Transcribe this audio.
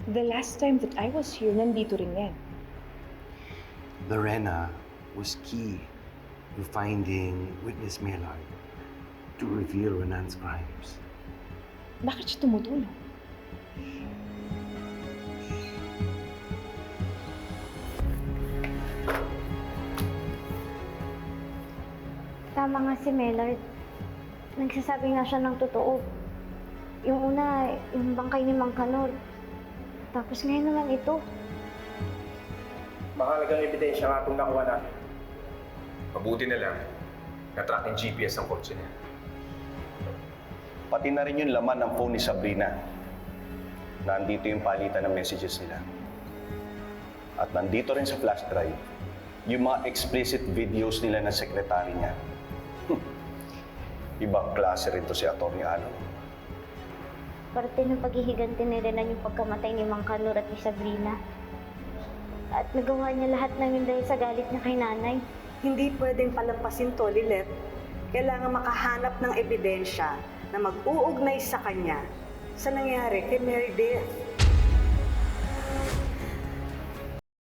The last time that I was here, nandito rin yan. Lorena was key to finding witness Maynard to reveal Renan's crimes. Bakit siya tumutulong? Tama nga si Mellard. Nagsasabi nga siya ng totoo. Yung una, yung bangkay ni Mang Kanor. Tapos ngayon naman ito. Mahalagang ebidensya nga itong nakuha natin. Mabuti na lang, na-track yung GPS ang kotse niya. Pati na rin yung laman ng phone ni Sabrina. Nandito yung palitan ng messages nila. At nandito rin sa flash drive, yung mga explicit videos nila ng sekretary niya. Ibang klase rin to si Atty. Alon. Parte ng paghihiganti ni Renan yung pagkamatay ni Mang Kanor at ni Sabrina. At nagawa niya lahat ng yun dahil sa galit niya kay nanay. Hindi pwedeng palampasin to, Lilet. Kailangan makahanap ng ebidensya na mag-uugnay sa kanya sa nangyari kay Mary Beth.